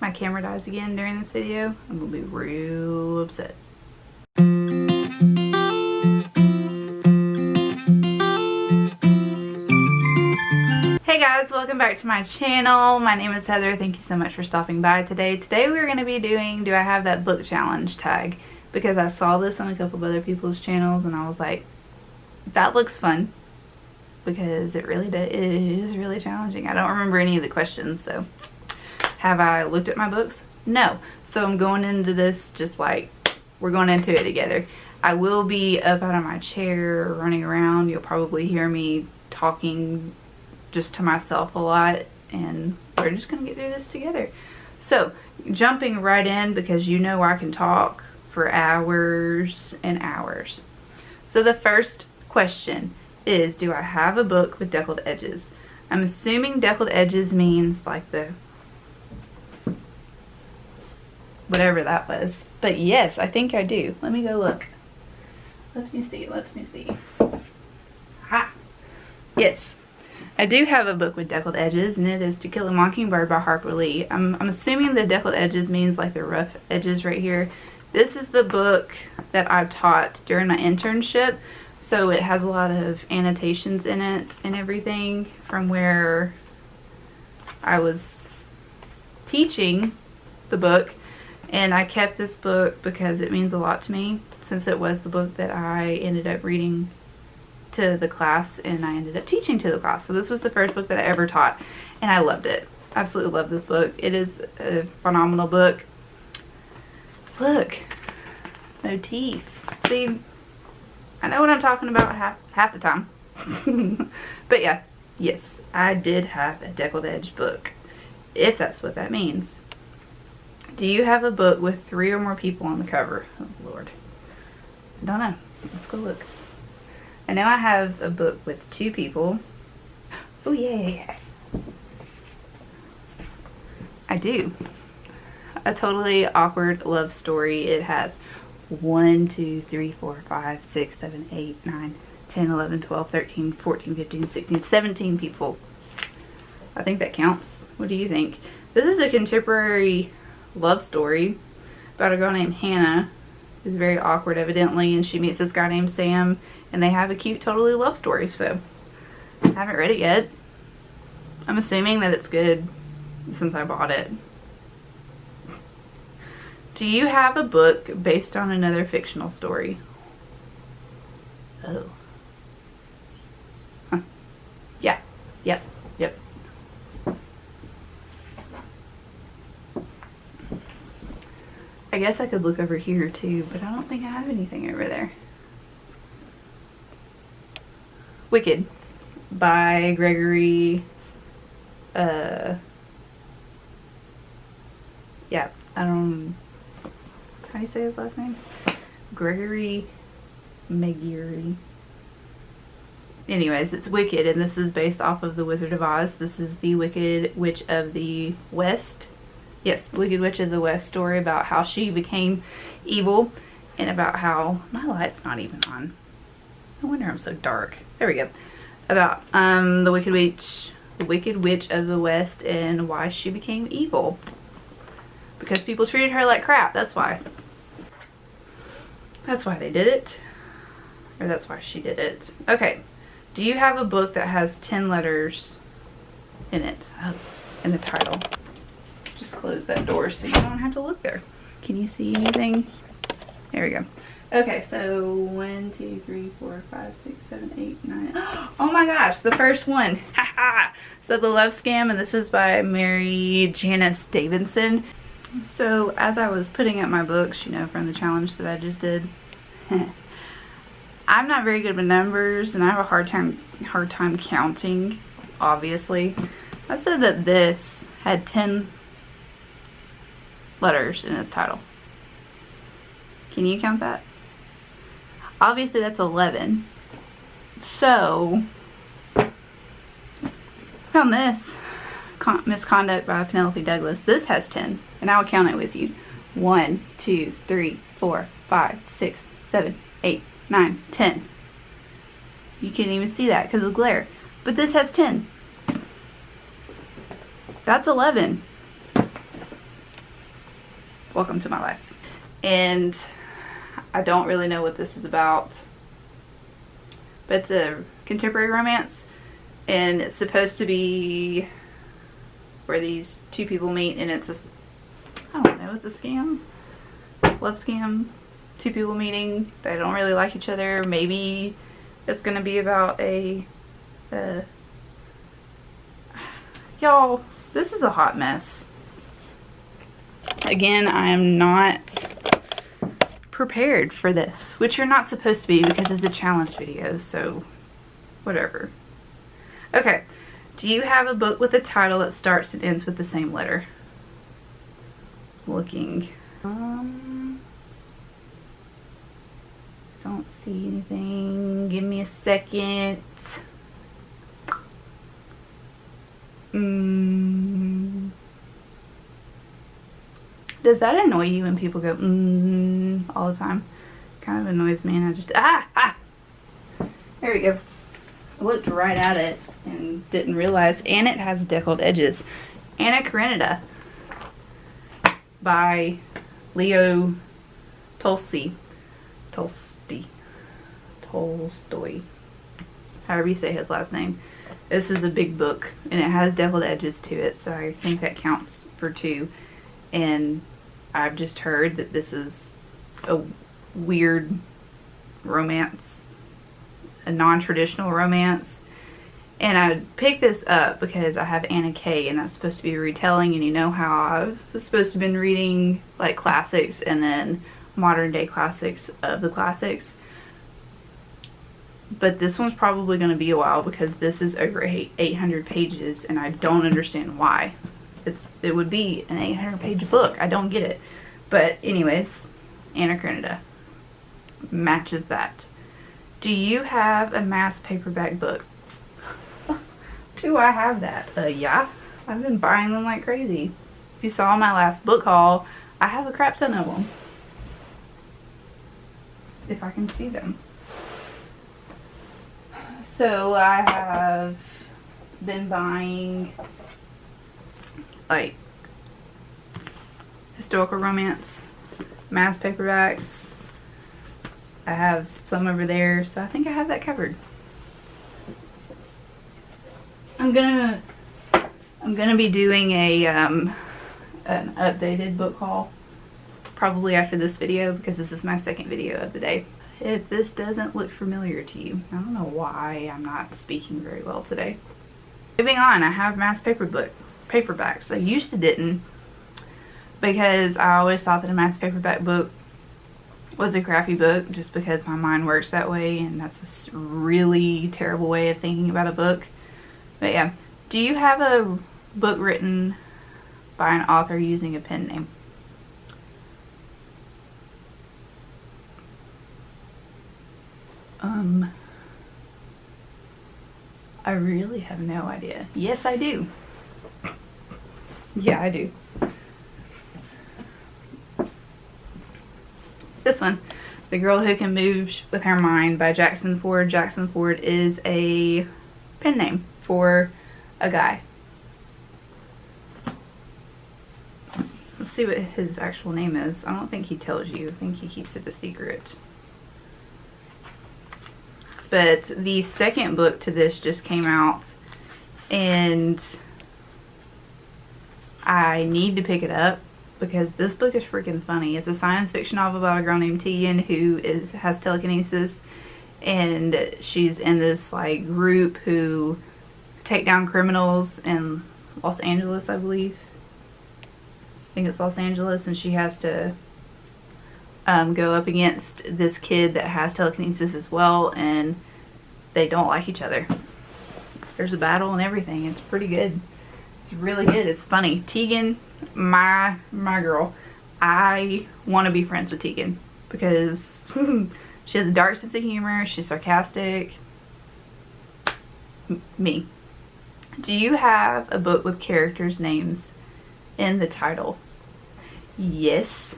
my camera dies again during this video, I'm gonna be real upset. Hey guys, welcome back to my channel. My name is Heather. Thank you so much for stopping by today. Today we're going to be doing Do I Have That Book Challenge tag, because I saw this on a couple of other people's channels and I was like, that looks fun, because it is really challenging. I don't remember any of the questions, so have I looked at my books? No. So I'm going into this just like we're going into it together. I will be up out of my chair running around. You'll probably hear me talking just to myself a lot, and we're just gonna get through this together. So jumping right in, because you know I can talk for hours and hours. So the first question is, do I have a book with deckled edges? I'm assuming deckled edges means like the whatever that was, but yes, I think I do. Let me go look. Let me see. Ha! Yes, I do have a book with deckled edges, and it is To Kill a Mockingbird by Harper Lee. I'm assuming the deckled edges means like the rough edges right here. This is the book that I taught during my internship, so it has a lot of annotations in it and everything from where I was teaching the book. And I kept this book because it means a lot to me, since it was the book that I ended up reading to the class and I ended up teaching to the class. So this was the first book that I ever taught, and I loved it. Absolutely love this book. It is a phenomenal book. Look, motif. See, I know what I'm talking about half the time. But yeah, yes, I did have a deckled edge book, if that's what that means. Do you have a book with 3 or more people on the cover? Oh Lord, I don't know. Let's go look. I know I have a book with 2 people. Oh yeah. I do. A totally awkward love story. It has 1, 2, 3, 4, 5, 6, 7, 8, 9, 10, 11, 12, 13, 14, 15, 16, 17 people. I think that counts. What do you think? This is a contemporary love story about a girl named Hannah who's very awkward evidently, and she meets this guy named Sam, and they have a cute totally love story. So I haven't read it yet. I'm assuming that it's good since I bought it. Do you have a book based on another fictional story? Oh. Huh. Yeah. Yep. I guess I could look over here too, but I don't think I have anything over there. Wicked by Gregory, yeah, I don't, how do you say his last name? Gregory Maguire. Anyways, it's Wicked, and this is based off of The Wizard of Oz. This is the Wicked Witch of the West. Yes, Wicked Witch of the West story about how she became evil, and about how, my light's not even on. No wonder I'm so dark. There we go. About the Wicked Witch of the West, and why she became evil. Because people treated her like crap, that's why. That's why they did it. Or that's why she did it. Okay. Do you have a book that has 10 letters in it? Oh, in the title. Just close that door so you don't have to look there. Can you see anything? There we go. Okay, so 1, 2, 3, 4, 5, 6, 7, 8, 9. Oh my gosh, the first one. Haha. So The Love Scam, and this is by Mary Janice Davidson. So as I was putting up my books, you know, from the challenge that I just did, I'm not very good with numbers, and I have a hard time counting, obviously. I said that this had 10 letters in its title. Can you count that? Obviously that's 11. So, found this, Misconduct by Penelope Douglas. This has 10, and I'll count it with you. 1, 2, 3, 4, 5, 6, 7, 8, 9, 10. You can't even see that because of glare. But this has 10. That's 11. Welcome to my life. And I don't really know what this is about, but it's a contemporary romance, and it's supposed to be where these two people meet, and it's a, I don't know, it's a scam, love scam, two people meeting, they don't really like each other. Maybe it's gonna be about a, y'all, this is a hot mess. Again, I am not prepared for this, which you're not supposed to be because it's a challenge video, so whatever. Okay, do you have a book with a title that starts and ends with the same letter? Looking. Don't see anything. Give me a second. Does that annoy you when people go all the time? Kind of annoys me, and I just there we go. I looked right at it and didn't realize, and it has deckled edges. Anna Karenina by Leo Tolstoy, however you say his last name. This is a big book, and it has deckled edges to it, so I think that counts for 2. And I've just heard that this is a weird romance, a non-traditional romance. And I picked this up because I have Anna K, and that's supposed to be a retelling, and you know how I've supposed to have been reading like classics and then modern day classics of the classics. But this one's probably going to be a while because this is over 800 pages, and I don't understand why. It would be an 800-page book. I don't get it. But anyways, Anna Karenina matches that. Do you have a Mass Paperback book? Do I have that? Yeah. I've been buying them like crazy. If you saw my last book haul, I have a crap ton of them. If I can see them. So I have been buying like historical romance, Mass paperbacks. I have some over there, so I think I have that covered. I'm gonna be doing a an updated book haul probably after this video, because this is my second video of the day. If this doesn't look familiar to you, I don't know why I'm not speaking very well today. Moving on, I have Mass paperbacks. I used to didn't, because I always thought that a Mass paperback book was a crappy book, just because my mind works that way, and that's a really terrible way of thinking about a book. But yeah, do you have a book written by an author using a pen name? I really have no idea. Yes, I do. Yeah, I do. This one, The Girl Who Can Move with Her Mind by Jackson Ford. Jackson Ford is a pen name for a guy. Let's see what his actual name is. I don't think he tells you. I think he keeps it a secret. But the second book to this just came out, and I need to pick it up because this book is freaking funny. It's a science fiction novel about a girl named Tegan who has telekinesis, and she's in this like group who take down criminals in Los Angeles, I believe. I think it's Los Angeles, and she has to go up against this kid that has telekinesis as well, and they don't like each other. There's a battle and everything. It's pretty good. It's really good. It's funny. Tegan, my girl. I want to be friends with Tegan because she has a dark sense of humor. She's sarcastic. Me. Do you have a book with characters' names in the title? Yes.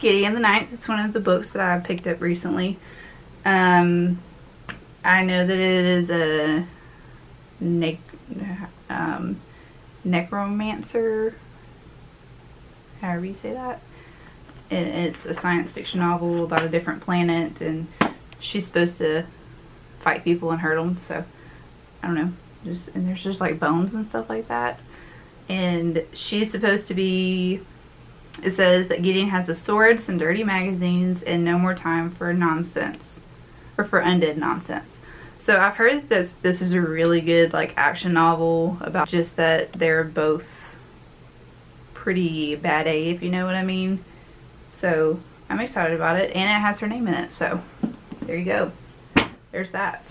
Gideon the Ninth. It's one of the books that I picked up recently. I know that it is a necromancer, however you say that. It's a science fiction novel about a different planet, and she's supposed to fight people and hurt them. So I don't know. And there's just like bones and stuff like that. And she's supposed to be. It says that Gideon has a sword, some dirty magazines, and no more time for nonsense, or for undead nonsense. So I've heard that this is a really good like action novel about just that they're both pretty bad A, if you know what I mean. So I'm excited about it, and it has her name in it. So there you go. There's that.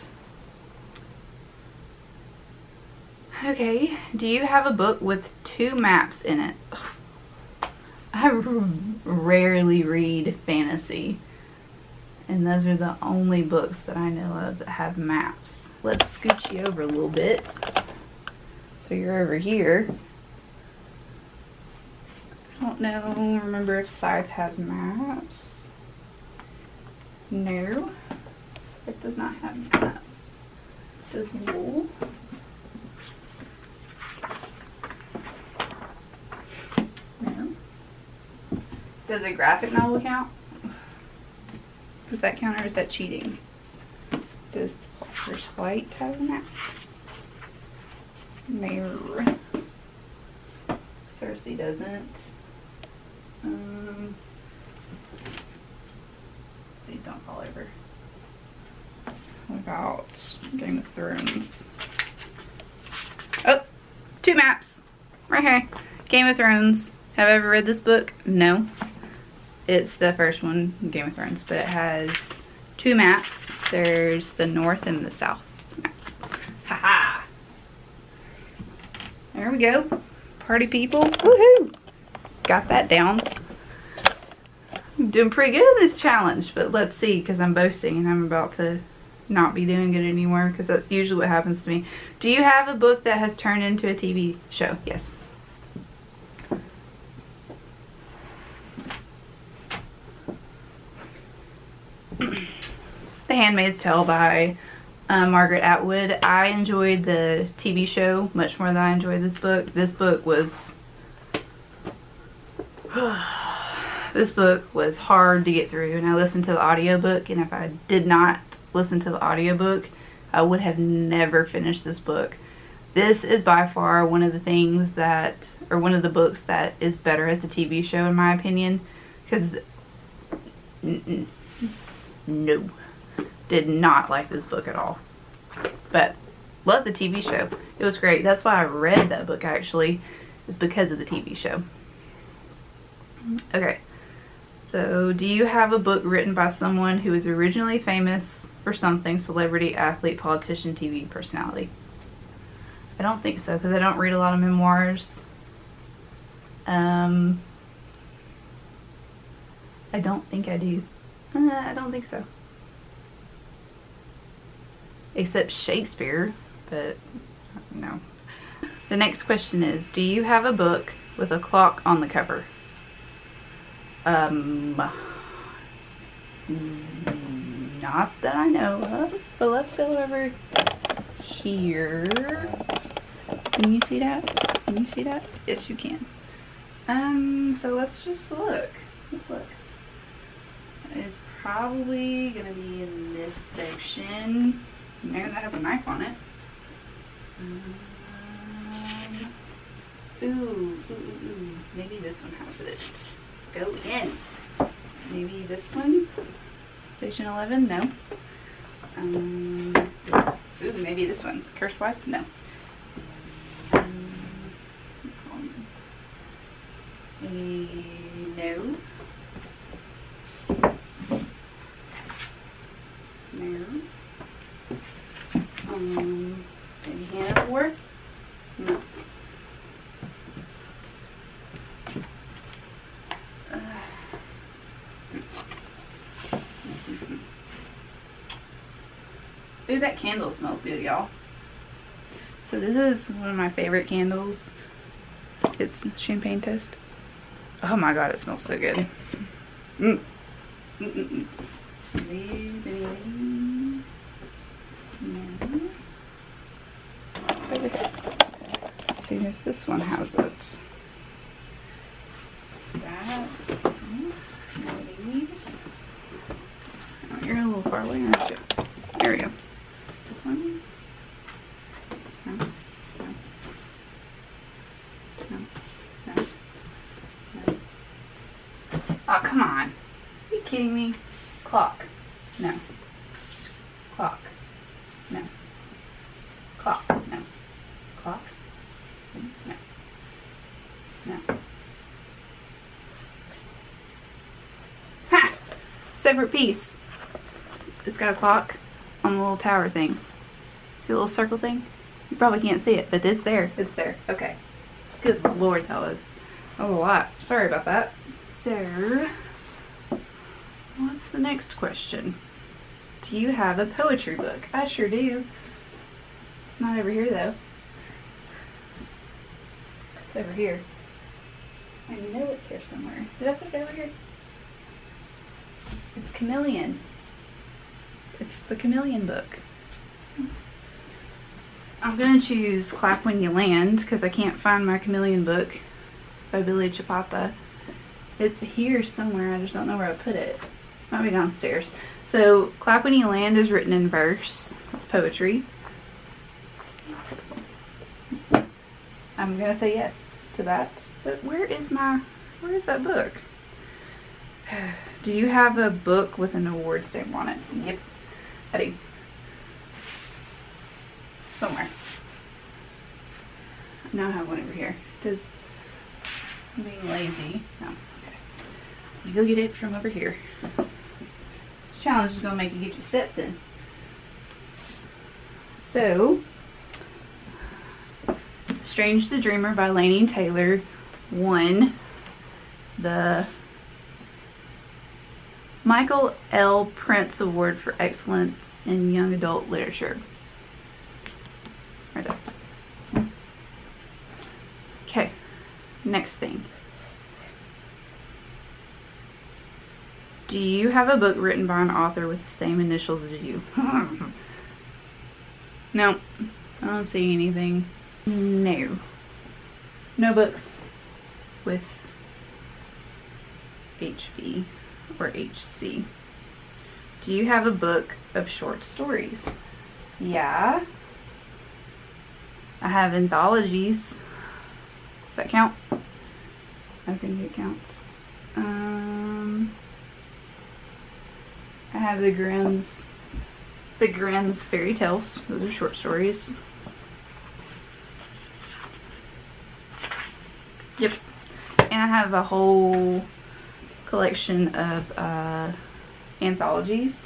Okay, do you have a book with 2 maps in it? I rarely read fantasy, and those are the only books that I know of that have maps. Let's scooch you over a little bit. So you're over here. I don't know, remember if Scythe has maps. No, it does not have maps. Does Wool? No. Does a graphic novel count? Does that count, or is that cheating? Does First Flight have a map? No. Cersei doesn't. Please don't fall over. What about Game of Thrones? Oh, 2 maps. Right here. Game of Thrones. Have I ever read this book? No. It's the first one, Game of Thrones, but it has 2 maps. There's the north and the south maps. Haha. There we go. Party people. Woohoo! Got that down. I'm doing pretty good in this challenge, but let's see, because I'm boasting and I'm about to not be doing good anymore, because that's usually what happens to me. Do you have a book that has turned into a TV show? Yes. The Handmaid's Tale by Margaret Atwood. I enjoyed the TV show much more than I enjoyed this book. This book was hard to get through, and I listened to the audiobook, and if I did not listen to the audiobook, I would have never finished this book. This is by far one of the things that, or one of the books that is better as a TV show in my opinion, because no, did not like this book at all, but love the TV show. It was great. That's why I read that book, actually, is because of the TV show. Okay, so do you have a book written by someone who was originally famous for something, celebrity, athlete, politician, TV personality? I don't think so, because I don't read a lot of memoirs. I don't think I do. I don't think so. Except Shakespeare, but no. The next question is, do you have a book with a clock on the cover? Not that I know of, but let's go over here. Can you see that? Can you see that? Yes, you can. So let's just look. Let's look. It's probably gonna be in this section. No, that has a knife on it. Ooh. Maybe this one has it. Go in. Maybe this one? Station 11? No. Ooh, maybe this one. Cursed Wife? No. No. No. Maybe Hannah War? No. Ooh, that candle smells good, y'all. So this is one of my favorite candles. It's champagne toast. Oh my god, it smells so good. Mm. Mm-mm-mm. These, anyways. No. Let's see if this one has it. That. No, these. Oh, you're a little far away, aren't you? There we go. This one? No. No. No. No. No. Oh, come on. Are you kidding me? Clock. No. Clock. No. Clock. No. Clock. No. No. Ha! Separate piece. It's got a clock on the little tower thing. See the little circle thing? You probably can't see it, but it's there. It's there. Okay. Good Lord, that was a lot. Sorry about that. So, what's the next question? Do you have a poetry book? I sure do. It's not over here though. It's over here. I know it's here somewhere. Did I put it over here? It's Chameleon. It's the Chameleon book. I'm going to choose Clap When You Land because I can't find my Chameleon book by Billy Chapata. It's here somewhere. I just don't know where I put it. Might be downstairs. So, Clap When You Land is written in verse. It's poetry. I'm going to say yes to that. But where is that book? Do you have a book with an award stamp on it? Yep, I do. Somewhere. I now have one over here. Does I'm being lazy? No. Okay. You go get it from over here. This challenge is gonna make you get your steps in. So, Strange the Dreamer by Lainey Taylor won the Michael L. Prince Award for Excellence in Young Adult Literature. Right there. Okay, next thing. Do you have a book written by an author with the same initials as you? No, I don't see anything. No. No books with HB or HC. Do you have a book of short stories? Yeah. I have anthologies. Does that count? I think it counts. I have the Grimm's fairy tales. Those are short stories. Yep. And I have a whole collection of anthologies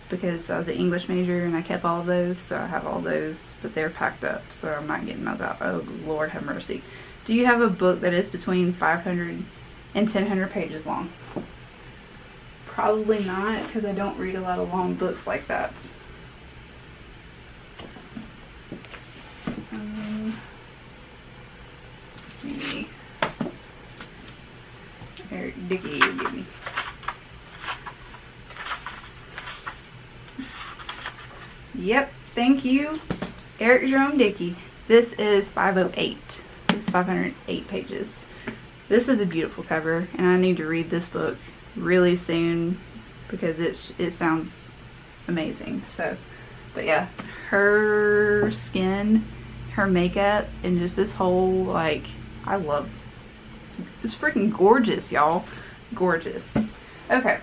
because I was an English major and I kept all of those, so I have all those, but they're packed up, so I'm not getting those out. Oh, Lord have mercy. Do you have a book that is between 500 and 1,000 pages long? Probably not, because I don't read a lot of long books like that. Maybe Eric Dickey would give me. Yep, thank you, Eric Jerome Dickey. This is 508. This is 508 pages. This is a beautiful cover, and I need to read this book really soon because it sounds amazing. So, but yeah, her skin, her makeup, and just this whole, like, I love, it's freaking gorgeous, y'all. Gorgeous. Okay.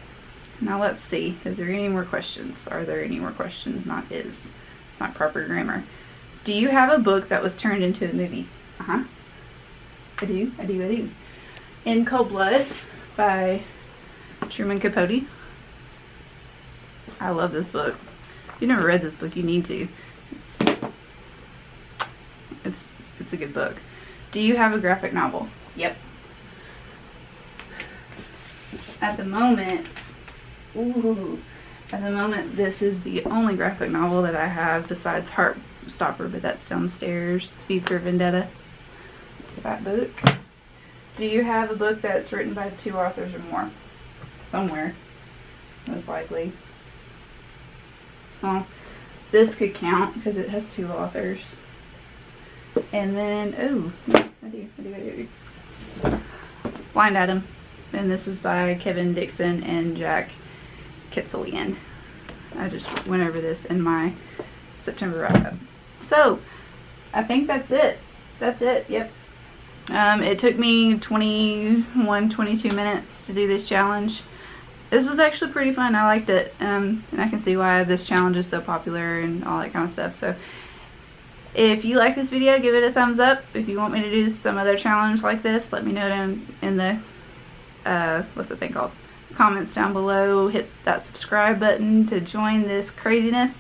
Now let's see. Is there any more questions? Are there any more questions? Not is. It's not proper grammar. Do you have a book that was turned into a movie? Uh-huh. I do. In Cold Blood by Truman Capote. I love this book. If you've never read this book, you need to. It's a good book. Do you have a graphic novel? Yep. At the moment, this is the only graphic novel that I have besides Heartstopper, but that's downstairs. It's V for Vendetta. That book. Do you have a book that's written by 2 authors or more? somewhere, most likely. Well, this could count because it has 2 authors. And then, oh, I do. Blind Item. And this is by Kevin Dixon and Jack Ketzelian. I just went over this in my September wrap-up. So, I think that's it. That's it, yep. It took me 22 minutes to do this challenge. This was actually pretty fun. I liked it. And I can see why this challenge is so popular and all that kind of stuff. So, if you like this video, give it a thumbs up. If you want me to do some other challenge like this, let me know down in the, what's the thing called? Comments down below. Hit that subscribe button to join this craziness.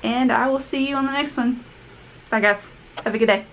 And I will see you on the next one. Bye guys. Have a good day.